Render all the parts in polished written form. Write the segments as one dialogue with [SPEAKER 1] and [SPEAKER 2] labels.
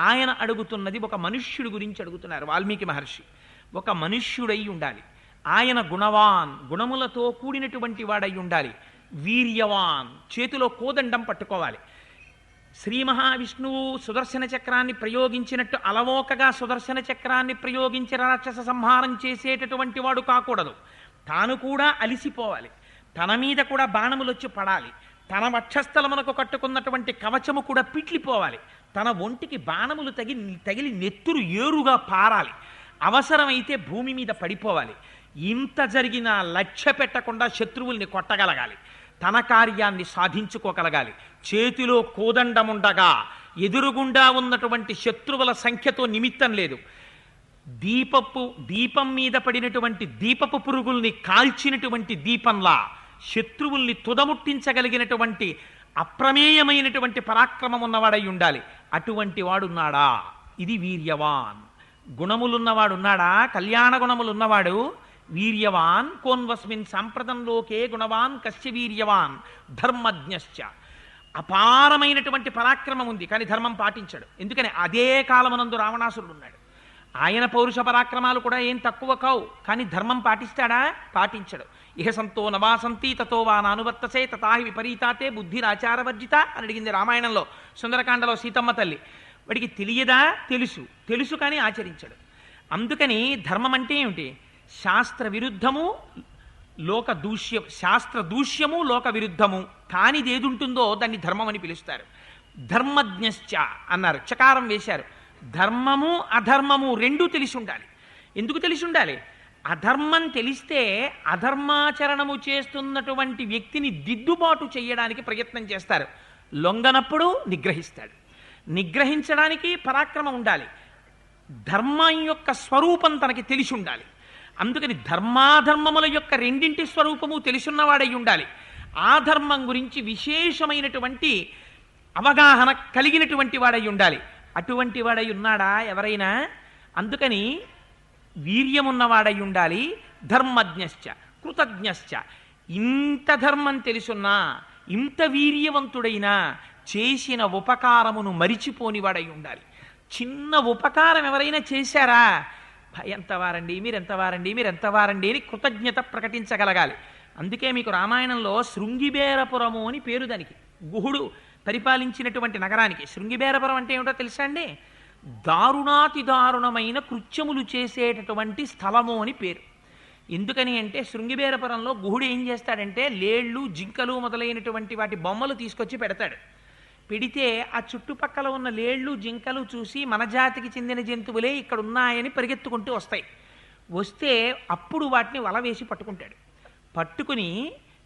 [SPEAKER 1] ఆయన అడుగుతున్నది ఒక మనుష్యుడి గురించి అడుగుతున్నారు వాల్మీకి మహర్షి. ఒక మనుష్యుడై ఉండాలి, ఆయన గుణవాన్, గుణములతో కూడినటువంటి వాడై ఉండాలి, వీర్యవాన్, చేతిలో కోదండం పట్టుకోవాలి. శ్రీ మహావిష్ణువు సుదర్శన చక్రాన్ని ప్రయోగించినట్టు అలవోకగా సుదర్శన చక్రాన్ని ప్రయోగించి రాక్షస సంహారం చేసేటటువంటి వాడు కాకూడదు. తాను కూడా అలిసిపోవాలి, తన మీద కూడా బాణములు వచ్చి పడాలి, తన వక్షస్థలమునకు కట్టుకున్నటువంటి కవచము కూడా పిట్లిపోవాలి, తన ఒంటికి బాణములు తగిలి నెత్తురు ఏరుగా పారాలి, అవసరమైతే భూమి మీద పడిపోవాలి. ఇంత జరిగినా లక్ష్య పెట్టకుండా శత్రువుల్ని కొట్టగలగాలి, తన కార్యాన్ని సాధించుకోగలగాలి. చేతిలో కోదండముండగా ఎదురుగుండా ఉన్నటువంటి శత్రువుల సంఖ్యతో నిమిత్తం లేదు. దీపం మీద పడినటువంటి దీపపు పురుగుల్ని కాల్చినటువంటి దీపంలా శత్రువుల్ని తుదముట్టించగలిగినటువంటి అప్రమేయమైనటువంటి పరాక్రమం ఉన్నవాడై ఉండాలి. అటువంటి వాడున్నాడా? ఇది వీర్యవాన్. గుణములున్నవాడున్నాడా? కళ్యాణ గుణములున్నవాడు వీర్యవాన్. కోన్వస్మిన్ సాంప్రతంలోకే గుణవాన్ కస్య వీర్యవాన్ ధర్మజ్ఞశ్చ. అపారమైనటువంటి పరాక్రమం ఉంది, కానీ ధర్మం పాటించాడు. ఎందుకని? అదే కాలమనందు రావణాసురుడు ఉన్నాడు. ఆయన పౌరుష పరాక్రమాలు కూడా ఏం తక్కువ కావు, కానీ ధర్మం పాటిస్తాడా? పాటించడు. ఇహ సంతో నవాసంతి తతో వా నానువర్తసే తథాహి విపరీతాతే బుద్ధిరాచారవర్జిత అని అడిగింది రామాయణంలో సుందరకాండలో సీతమ్మ తల్లి. వాడికి తెలియదా? తెలుసు కానీ ఆచరించడు. అందుకని ధర్మం అంటే ఏమిటి? శాస్త్ర విరుద్ధము లోక దూష్యం, శాస్త్ర దూష్యము లోక విరుద్ధము కానిది ఏది ఉంటుందో దాన్ని ధర్మం అని పిలుస్తారు. ధర్మజ్ఞశ్చ అన్నారు, చకారం వేశారు. ధర్మము అధర్మము రెండూ తెలిసి ఉండాలి. ఎందుకు తెలిసి ఉండాలి? అధర్మం తెలిస్తే అధర్మాచరణము చేస్తున్నటువంటి వ్యక్తిని దిద్దుబాటు చేయడానికి ప్రయత్నం చేస్తారు. లొంగనప్పుడు నిగ్రహిస్తాడు. నిగ్రహించడానికి పరాక్రమం ఉండాలి. ధర్మం యొక్క స్వరూపం తనకి తెలిసి ఉండాలి. అందుకని ధర్మాధర్మముల యొక్క రెండింటి స్వరూపము తెలుసున్నవాడై ఉండాలి. ఆ ధర్మం గురించి విశేషమైనటువంటి అవగాహన కలిగినటువంటి వాడై ఉండాలి. అటువంటి వాడై ఉన్నాడా ఎవరైనా? అందుకని వీర్యమున్నవాడై ఉండాలి. ధర్మజ్ఞశ్చ కృతజ్ఞశ్చ. ఇంత ధర్మం తెలుసున్నా, ఇంత వీర్యవంతుడైనా చేసిన ఉపకారమును మరిచిపోనివాడై ఉండాలి. చిన్న ఉపకారం ఎవరైనా చేశారా? ఎంతవారండి మీరెంతవారండి అని కృతజ్ఞత ప్రకటించగలగాలి. అందుకే మీకు రామాయణంలో శృంగిబేరపురము అని పేరు దానికి. గుహుడు పరిపాలించినటువంటి నగరానికి. శృంగిబేరపురం అంటే ఏమిటో తెలుసా అండి? దారుణాతి దారుణమైన కృత్యములు చేసేటటువంటి స్థలము అని పేరు. ఎందుకని అంటే శృంగిబేరపురంలో గుహుడు ఏం చేస్తాడంటే లేళ్ళు, జింకలు మొదలైనటువంటి వాటి బొమ్మలు తీసుకొచ్చి పెడతాడు. పెడితే ఆ చుట్టుపక్కల ఉన్న లేళ్ళు, జింకలు చూసి మన జాతికి చెందిన జంతువులే ఇక్కడ ఉన్నాయని పరిగెత్తుకుంటూ వస్తాయి. వస్తే అప్పుడు వాటిని వల వేసి పట్టుకుంటాడు. పట్టుకుని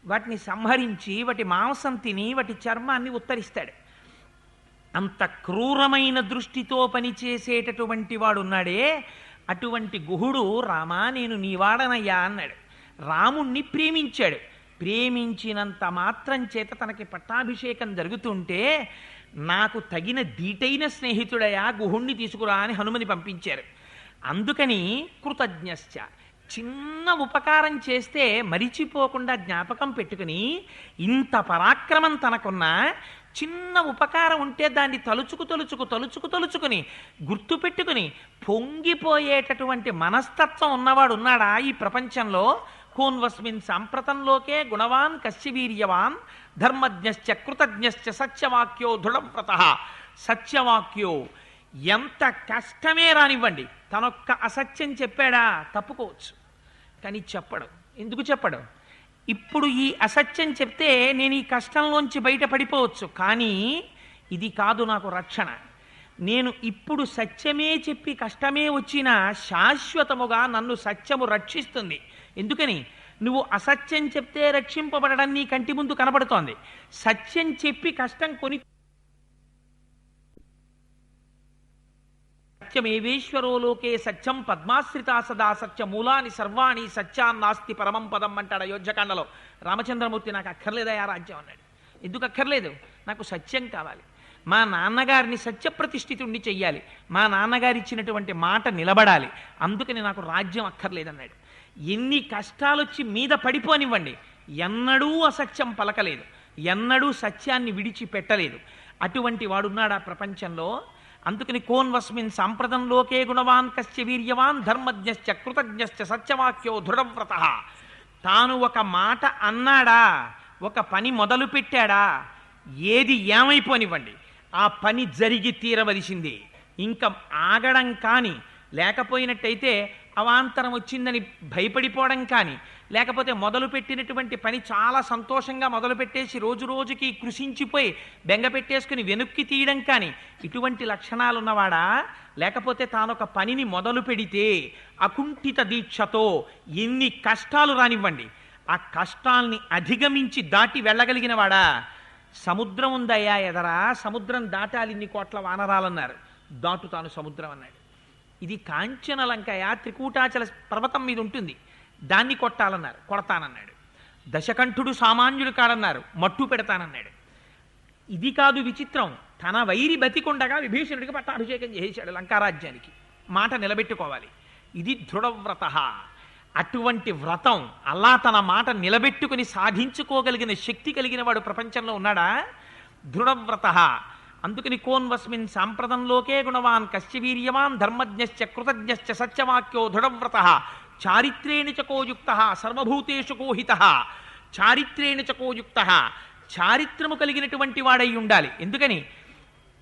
[SPEAKER 1] వాటిని సంహరించి వాటి మాంసం తిని వాటి చర్మాన్ని ఉత్తరిస్తాడు. అంత క్రూరమైన దృష్టితో పనిచేసేటటువంటి వాడున్నాడే, అటువంటి గుహుడు రామా నేను నీవాడనయ్యా అన్నాడు. రాముణ్ణి ప్రేమించాడు. ప్రేమించినంత మాత్రం చేత తనకి పట్టాభిషేకం జరుగుతుంటే నాకు తగిన దీటైన స్నేహితుడయా గుహుణ్ణి తీసుకురా అని హనుమని పంపించారు. అందుకని కృతజ్ఞశ్చ, చిన్న ఉపకారం చేస్తే మరిచిపోకుండా జ్ఞాపకం పెట్టుకుని, ఇంత పరాక్రమం తనకున్నా చిన్న ఉపకారం ఉంటే దాన్ని తలుచుకుని గుర్తుపెట్టుకుని పొంగిపోయేటటువంటి మనస్తత్వం ఉన్నవాడు ఉన్నాడా ఈ ప్రపంచంలో? కోన్వస్మిన్ సాంప్రతంలోకే గుణవాన్ కస్య వీర్యవాన్ ధర్మజ్ఞశ్చ కృతజ్ఞశ్చ సత్యవాక్యో దృఢవ్రతః. సత్యవాక్యో, ఎంత కష్టమే రానివ్వండి, తనొక్క అసత్యం చెప్పాడా తప్పుకోవచ్చు, కానీ చెప్పడు. ఎందుకు చెప్పడు? ఇప్పుడు ఈ అసత్యం చెప్తే నేను ఈ కష్టంలోంచి బయట పడిపోవచ్చు, కానీ ఇది కాదు నాకు రక్షణ. నేను ఇప్పుడు సత్యమే చెప్పి కష్టమే వచ్చినా శాశ్వతముగా నన్ను సత్యము రక్షిస్తుంది. ఎందుకని? నువ్వు అసత్యం చెప్తే రక్షింపబడడం నీ కంటి ముందు కనబడుతోంది. సత్యం చెప్పి కష్టం కొని సత్యమేవేశ్వరో లోకే సత్యం పద్మాశ్రితా సదా సత్య మూలాని సర్వాణి సత్యాన్నాస్తి పరమం పదం అంటాడు అయోధ్యకాండలో రామచంద్రమూర్తి. నాకు అక్కర్లేదయా రాజ్యం అన్నాడు. ఎందుకు అక్కర్లేదు? నాకు సత్యం కావాలి. మా నాన్నగారిని సత్యప్రతిష్ఠితుణ్ణి చెయ్యాలి, మా నాన్నగారు ఇచ్చినటువంటి మాట నిలబడాలి, అందుకని నాకు రాజ్యం అక్కర్లేదన్నాడు. ఎన్ని కష్టాలొచ్చి మీద పడిపోనివ్వండి, ఎన్నడూ అసత్యం పలకలేదు, ఎన్నడూ సత్యాన్ని విడిచిపెట్టలేదు. అటువంటి వాడున్నాడా ప్రపంచంలో? అందుకని కోన్వస్మిన్ సాంప్రదం లోకే గుణవాన్ కశ్చ వీర్యవాన్ ధర్మజ్ఞశ్చ కృతజ్ఞశ్చ సత్యవాక్యో దృఢవ్రత. తాను ఒక మాట అన్నాడా, ఒక పని మొదలు పెట్టాడా, ఏది ఏమైపోనివ్వండి ఆ పని జరిగి తీరవలసిందే. ఇంకా ఆగడం కానీ, లేకపోయినట్టయితే అవాంతరం వచ్చిందని భయపడిపోవడం కానీ, లేకపోతే మొదలుపెట్టినటువంటి పని చాలా సంతోషంగా మొదలుపెట్టేసి రోజు రోజుకి కృషించిపోయి బెంగ పెట్టేసుకుని వెనుక్కి తీయడం కానీ, ఇటువంటి లక్షణాలు ఉన్నవాడా? లేకపోతే తానొక పనిని మొదలు పెడితే అకుంఠిత దీక్షతో ఎన్ని కష్టాలు రానివ్వండి ఆ కష్టాల్ని అధిగమించి దాటి వెళ్ళగలిగిన వాడా? సముద్రం ఉందయ్యా ఎదరా, సముద్రం దాటాలి ఇన్ని కోట్ల వానరాలన్నారు, దాటుతాను సముద్రం అన్నాడు. ఇది కాంచన లంకయ త్రికూటాచల పర్వతం మీద ఉంటుంది, దాన్ని కొట్టాలన్నారు, కొడతానన్నాడు. దశకంఠుడు సామాన్యుడు కాడన్నారు, మట్టు పెడతానన్నాడు. ఇది కాదు విచిత్రం, తన వైరి బతికొండగా విభీషణుడికి పట్టాభిషేకం చేశాడు లంకారాజ్యానికి. మాట నిలబెట్టుకోవాలి, ఇది దృఢవ్రత. అటువంటి వ్రతం అలా తన మాట నిలబెట్టుకుని సాధించుకోగలిగిన శక్తి కలిగిన వాడు ప్రపంచంలో ఉన్నాడా? దృఢవ్రత. అందుకని కోన్వస్మిన్ సాంప్రదం లోకే గుణవాన్ కశ్చ వీర్యవాన్ ధర్మజ్ఞశ్చ కృతజ్ఞశ్చ సత్యవాక్యో దృఢవ్రత. చారిత్రేణ చకోయుక్త సర్వభూతేషు కోహిత. చారిత్రేణ చకోయుక్త, చారిత్రము కలిగినటువంటి వాడై ఉండాలి. ఎందుకని?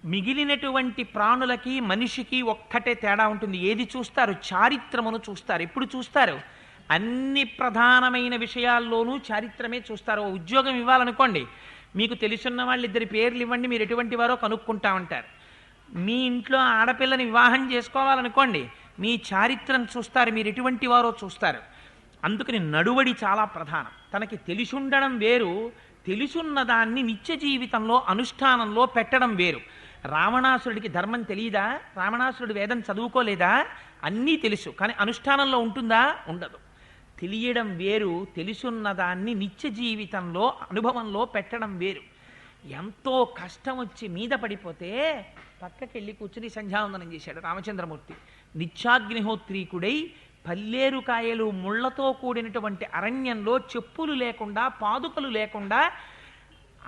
[SPEAKER 1] మిగిలినటువంటి ప్రాణులకి మనిషికి ఒక్కటే తేడా ఉంటుంది. ఏది చూస్తారు? చారిత్రమును చూస్తారు. ఎప్పుడు చూస్తారు? అన్ని ప్రధానమైన విషయాల్లోనూ చారిత్రమే చూస్తారు. ఉద్యోగం ఇవ్వాలనుకోండి, మీకు తెలుసున్న వాళ్ళు ఇద్దరి పేర్లు ఇవ్వండి, మీరు ఎటువంటి వారో కనుక్కుంటా ఉంటారు. మీ ఇంట్లో ఆడపిల్లని వివాహం చేసుకోవాలనుకోండి, మీ చారిత్రం చూస్తారు, మీరు ఎటువంటి వారో చూస్తారు. అందుకని నడువడి చాలా ప్రధానం. తనకి తెలిసుండడం వేరు, తెలుసున్న దాన్ని నిత్య జీవితంలో అనుష్ఠానంలో పెట్టడం వేరు. రావణాసురుడికి ధర్మం తెలియదా? రావణాసురుడు వేదం చదువుకోలేదా? అన్నీ తెలుసు, కానీ అనుష్ఠానంలో ఉంటుందా? ఉండదు. తెలియడం వేరు, తెలుసున్న దాన్ని నిత్య జీవితంలో అనుభవంలో పెట్టడం వేరు. ఎంతో కష్టం వచ్చి మీద పడిపోతే పక్కకెళ్ళి కూర్చుని సంధ్యావందనం చేశాడు రామచంద్రమూర్తి. నిత్యాగ్నిహోత్రీకుడై పల్లేరుకాయలు ముళ్లతో కూడినటువంటి అరణ్యంలో చెప్పులు లేకుండా పాదుకలు లేకుండా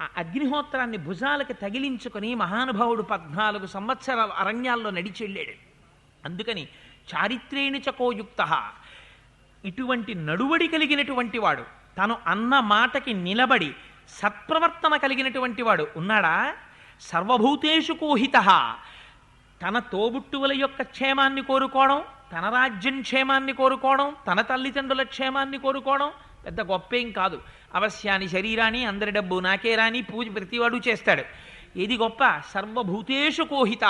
[SPEAKER 1] ఆ అగ్నిహోత్రాన్ని భుజాలకి తగిలించుకొని మహానుభావుడు 14 సంవత్సరాలు అరణ్యాల్లో నడిచెళ్ళాడు. అందుకని చారిత్రేణ చకోయుక్త, ఇటువంటి నడువడి కలిగినటువంటి వాడు, తను అన్న మాటకి నిలబడి సత్ప్రవర్తన కలిగినటువంటి వాడు ఉన్నాడా? సర్వభూతేషు కోహిత. తన తోబుట్టువుల యొక్క క్షేమాన్ని కోరుకోవడం, తన రాజ్యం క్షేమాన్ని కోరుకోవడం, తన తల్లిదండ్రుల క్షేమాన్ని కోరుకోవడం పెద్ద గొప్పేం కాదు. అవశ్యాన్ని శరీరాన్ని అందరి డబ్బు నాకే రాని పూజ ప్రతివాడు చేస్తాడు. ఏది గొప్ప? సర్వభూతేషు కోహిత.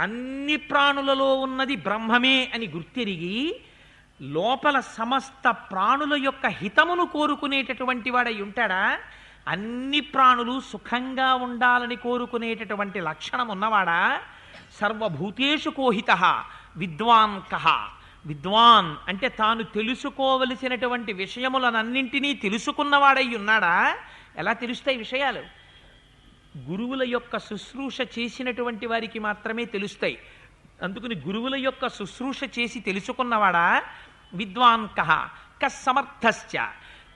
[SPEAKER 1] అన్ని ప్రాణులలో ఉన్నది బ్రహ్మమే అని గుర్తిరిగి లోపల సమస్త ప్రాణుల యొక్క హితమును కోరుకునేటటువంటి వాడై ఉంటాడా? అన్ని ప్రాణులు సుఖంగా ఉండాలని కోరుకునేటటువంటి లక్షణం ఉన్నవాడా? సర్వభూతేషు కోహిత. విద్వాన్ కహ. విద్వాన్ అంటే తాను తెలుసుకోవలసినటువంటి విషయములనన్నింటినీ తెలుసుకున్నవాడై ఉన్నాడా? ఎలా తెలుస్తాయి విషయాలు? గురువుల యొక్క శుశ్రూష చేసినటువంటి వారికి మాత్రమే తెలుస్తాయి. అందుకని గురువుల యొక్క శుశ్రూష చేసి తెలుసుకున్నవాడా? విద్వాన్ కహ. కస్సమర్థశ్చ.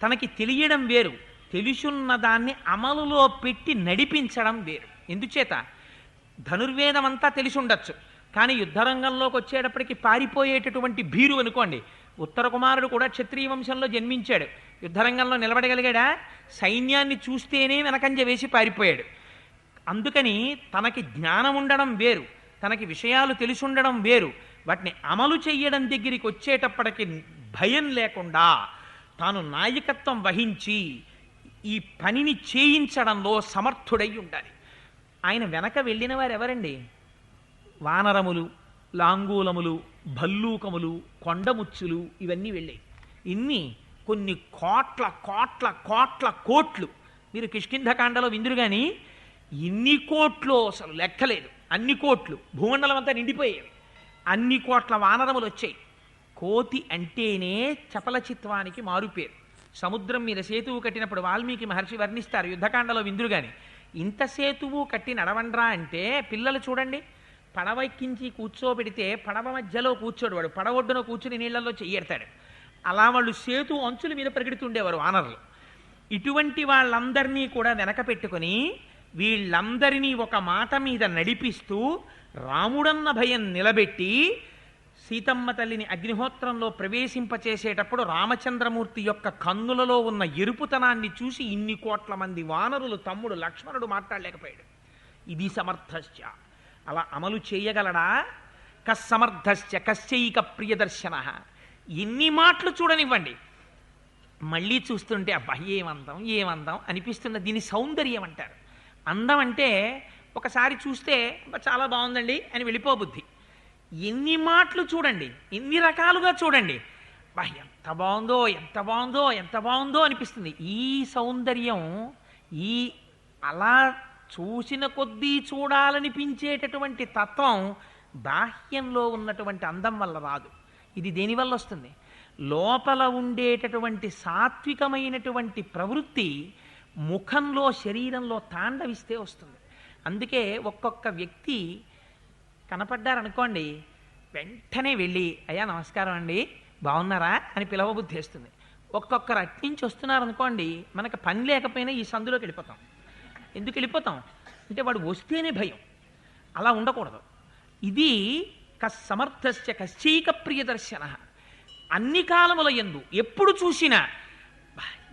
[SPEAKER 1] తనకి తెలియడం వేరు, తెలుసున్న దాన్ని అమలులో పెట్టి నడిపించడం వేరు. ఎందుచేత? ధనుర్వేదం అంతా తెలిసి ఉండొచ్చు, కానీ యుద్ధరంగంలోకి వచ్చేటప్పటికి పారిపోయేటటువంటి భీరు అనుకోండి. ఉత్తర కుమారుడు కూడా క్షత్రియ వంశంలో జన్మించాడు, యుద్ధరంగంలో నిలబడగలిగాడా? సైన్యాన్ని చూస్తేనే వెనకంజ వేసి పారిపోయాడు. అందుకని తనకి జ్ఞానం ఉండడం వేరు, తనకి విషయాలు తెలిసి ఉండడం వేరు. వాటిని అమలు చెయ్యడం దగ్గరికి వచ్చేటప్పటికి భయం లేకుండా తాను నాయకత్వం వహించి ఈ పనిని చేయించడంలో సమర్థుడై ఉండాలి. ఆయన వెనక వెళ్ళిన వారు ఎవరండి? వానరములు, లాంగూలములు, భల్లూకములు, కొండముచ్చులు ఇవన్నీ వెళ్ళాయి. ఇన్ని కొన్ని కోట్ల కోట్ల కోట్ల కోట్లు. మీరు కిష్కింధకాండలో విందురు కానీ ఇన్ని కోట్లు అసలు లెక్కలేదు. అన్ని కోట్లు, భూమండలం అంతా నిండిపోయేవి. అన్ని కోట్ల వానరములు వచ్చాయి. కోతి అంటేనే చపలచిత్వానికి మారుపేరు. సముద్రం మీద సేతువు కట్టినప్పుడు వాల్మీకి మహర్షి వర్ణిస్తారు యుద్ధకాండలో విందురు కానీ, ఇంత సేతువు కట్టి నడవండ్రా అంటే పిల్లలు చూడండి, పడవ ఎక్కించి కూర్చోబెడితే పడవ మధ్యలో కూర్చోడు వాడు, పడవ ఒడ్డున కూర్చుని నీళ్లలో చెయ్యెడతాడు. అలా వాళ్ళు సేతు అంచుల మీద పరిగెడుతుండేవారు వానరులు. ఇటువంటి వాళ్ళందరినీ కూడా వెనక పెట్టుకుని వీళ్ళందరినీ ఒక మాట మీద నడిపిస్తూ రాముడన్న భయం నిలబెట్టి సీతమ్మ తల్లిని అగ్నిహోత్రంలో ప్రవేశింపచేసేటప్పుడు రామచంద్రమూర్తి యొక్క కన్నులలో ఉన్న ఎరుపుతనాన్ని చూసి ఇన్ని కోట్ల మంది వానరులు తమ్ముడు లక్ష్మణుడు మాట్లాడలేకపోయాడు. ఇది సమర్థశ్చ. అలా అమలు చేయగలడా? కస్సమర్థశ్చ కశ్చైక ప్రియదర్శన. ఎన్ని మాటలు చూడనివ్వండి, మళ్ళీ చూస్తుంటే అబ్బా ఏమందం ఏమందం అనిపిస్తున్న. దీని సౌందర్యం అంటారు. అందం అంటే ఒకసారి చూస్తే చాలా బాగుందండి అని వెళ్ళిపోబుద్ధి. ఎన్ని మాటలు చూడండి, ఎన్ని రకాలుగా చూడండి, బా ఎంత బాగుందో ఎంత బాగుందో ఎంత బాగుందో అనిపిస్తుంది. ఈ సౌందర్యం ఈ అలా చూసిన కొద్దీ చూడాలనిపించేటటువంటి తత్వం బాహ్యంలో ఉన్నటువంటి అందం వల్ల రాదు. ఇది దేనివల్ల వస్తుంది? లోపల ఉండేటటువంటి సాత్వికమైనటువంటి ప్రవృత్తి ముఖంలో శరీరంలో తాండవిస్తే వస్తుంది. అందుకే ఒక్కొక్క వ్యక్తి కనపడ్డారనుకోండి, వెంటనే వెళ్ళి అయ్యా నమస్కారం అండి బాగున్నారా అని పిలవబుద్ధి వేస్తుంది. ఒక్కొక్కరు అట్నుంచి వస్తున్నారనుకోండి, మనకు పని లేకపోయినా ఈ సందులోకి వెళ్ళిపోతాం. ఎందుకు వెళ్ళిపోతాం అంటే వాడు వస్తేనే భయం. అలా ఉండకూడదు. ఇది కస్సమర్థశ్చ కశ్చైక ప్రియదర్శన. అన్ని కాలముల యందు ఎప్పుడు చూసినా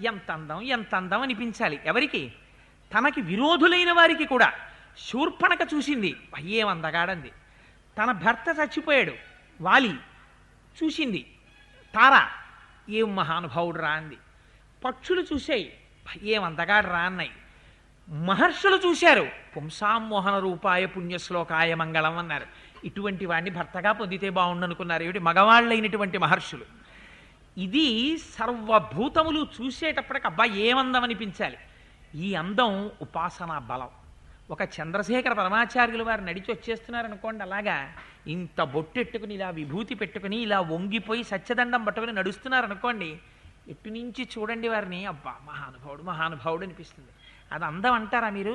[SPEAKER 1] ఎంత అందం ఎంత అందం అనిపించాలి. ఎవరికి? తనకి విరోధులైన వారికి కూడా. శూర్పణక చూసింది, ఏమందగాడంది. తన భర్త చచ్చిపోయాడు వాలి, చూసింది తార, ఏం మహానుభావుడు రా అంది. పక్షులు చూసాయి, ఏమందగాడు రా అన్నాయి. మహర్షులు చూశారు, పుంసామోహన రూపాయ పుణ్యశ్లోకాయ మంగళం అన్నారు. ఇటువంటి వాడిని భర్తగా పొందితే బాగుండనుకున్నారు ఏమిటి మగవాళ్ళైనటువంటి మహర్షులు. ఇది సర్వభూతములు చూసేటప్పటికి అబ్బా ఏమందం అనిపించాలి. ఈ అందం ఉపాసనా బలం. ఒక చంద్రశేఖర పరమాచార్యులు వారు నడిచి వచ్చేస్తున్నారనుకోండి, అలాగా ఇంత బొట్టెట్టుకుని ఇలా విభూతి పెట్టుకుని ఇలా వంగిపోయి సత్యదండం పట్టుకుని నడుస్తున్నారనుకోండి, ఎటు నుంచి చూడండి వారిని, అబ్బా మహానుభావుడు మహానుభావుడు అనిపిస్తుంది. అది అందం అంటారా మీరు?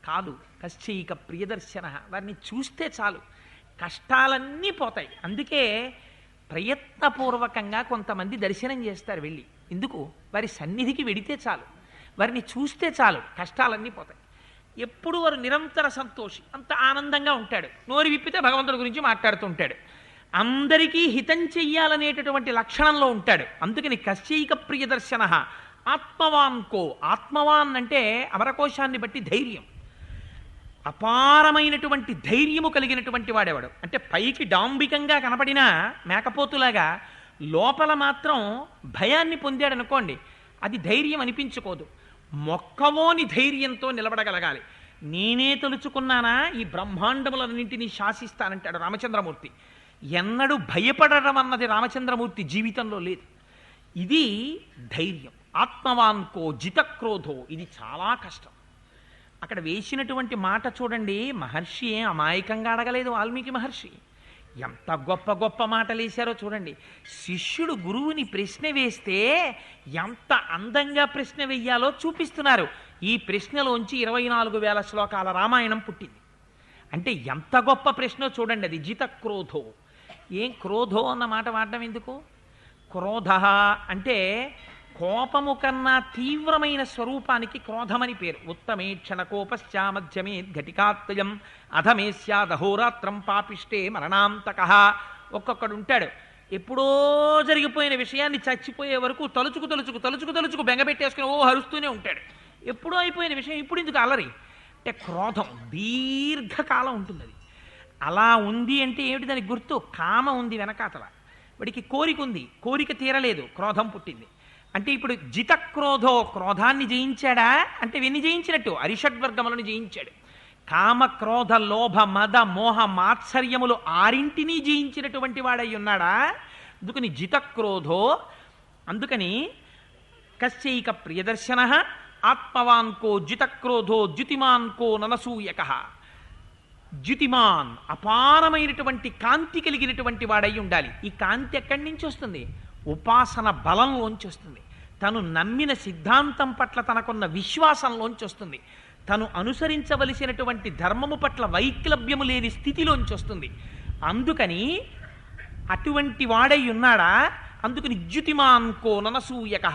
[SPEAKER 1] కాదు. కశ్చైక ప్రియదర్శన. వారిని చూస్తే చాలు కష్టాలన్నీ పోతాయి. అందుకే ప్రయత్నపూర్వకంగా కొంతమంది దర్శనం చేస్తారు వెళ్ళి. ఎందుకు? వారి సన్నిధికి వెడితే చాలు, వారిని చూస్తే చాలు కష్టాలన్నీ పోతాయి. ఎప్పుడు వారు నిరంతర సంతోషి, అంత ఆనందంగా ఉంటాడు. నోరు విప్పితే భగవంతుడి గురించి మాట్లాడుతూ ఉంటాడు. అందరికీ హితం చెయ్యాలనేటటువంటి లక్షణంలో ఉంటాడు. అందుకని కశ్చైక ప్రియదర్శన. ఆత్మవాన్కో. ఆత్మవాన్ అంటే అమరకోశాన్ని బట్టి ధైర్యం, అపారమైనటువంటి ధైర్యము కలిగినటువంటి వాడేవాడు. అంటే పైకి డాంబికంగా కనపడినా మేకపోతులాగా లోపల మాత్రం భయాన్ని పొందాడనుకోండి, అది ధైర్యం అనిపించుకోదు. మొక్కవోని ధైర్యంతో నిలబడగలగాలి. నేనే తలుచుకున్నానా ఈ బ్రహ్మాండములన్నింటినీ శాసిస్తానంటాడు రామచంద్రమూర్తి. ఎన్నడూ భయపడడం అన్నది రామచంద్రమూర్తి జీవితంలో లేదు. ఇది ధైర్యం. ఆత్మవాన్కో జితక్రోధో. ఇది చాలా కష్టం. అక్కడ వేసినటువంటి మాట చూడండి. మహర్షి ఏం అమాయకంగా అడగలేదు. వాల్మీకి మహర్షి ఎంత గొప్ప గొప్ప మాటలు వేశారో చూడండి. శిష్యుడు గురువుని ప్రశ్న వేస్తే ఎంత అందంగా ప్రశ్న వెయ్యాలో చూపిస్తున్నారు. ఈ ప్రశ్నలోంచి 24,000 శ్లోకాల రామాయణం పుట్టింది. అంటే ఎంత గొప్ప ప్రశ్నో చూడండి. అది జితక్రోధో. ఏం క్రోధో అన్న మాట వాడడం ఎందుకు? క్రోధ అంటే కోపము కన్నా తీవ్రమైన స్వరూపానికి క్రోధమని పేరు. ఉత్తమే క్షణకోపశ్చా మధ్యమే ఘటికాత్రయం అధమే స్యాదహోరాత్రం పాపిష్టే మరణాంతక. ఒక్కొక్కడు ఉంటాడు, ఎప్పుడో జరిగిపోయిన విషయాన్ని చచ్చిపోయే వరకు తలుచుకు తలుచుకు తలుచుకు తలుచుకు బెంగపెట్టేసుకుని ఓ హరుస్తూనే ఉంటాడు. ఎప్పుడో అయిపోయిన విషయం ఇప్పుడు ఎందుకు అలరి? అంటే క్రోధం దీర్ఘకాలం ఉంటుంది. అది అలా ఉంది అంటే ఏమిటి దానికి గుర్తు? కామ ఉంది వెనకాతల. వాడికి కోరిక ఉంది, కోరిక తీరలేదు, క్రోధం పుట్టింది. అంటే ఇప్పుడు జితక్రోధో, క్రోధాన్ని జయించాడా అంటే వెన్ని జయించినట్టు అరిషడ్వర్గములను జయించాడు. కామ క్రోధ లోభ మద మోహ మాత్సర్యములు ఆరింటినీ జయించినటువంటి వాడై ఉన్నాడా? అందుకని జితక్రోధో. అందుకని కశ్చైక ప్రియదర్శన ఆత్మవాన్కో జితక్రోధో ద్యుతిమాన్కో ననసూయక. ద్యుతిమాన్ అపారమైనటువంటి కాంతి కలిగినటువంటి వాడై ఉండాలి. ఈ కాంతి ఎక్కడి నుంచి వస్తుంది? ఉపాసన బలంలోంచి వస్తుంది. తను నమ్మిన సిద్ధాంతం పట్ల తనకున్న విశ్వాసంలోంచి వస్తుంది. తను అనుసరించవలసినటువంటి ధర్మము పట్ల వైక్లభ్యము లేని స్థితిలోంచి వస్తుంది. అందుకని అటువంటి వాడై ఉన్నాడా? అందుకని ద్యుతిమాన్కో ననసూయక.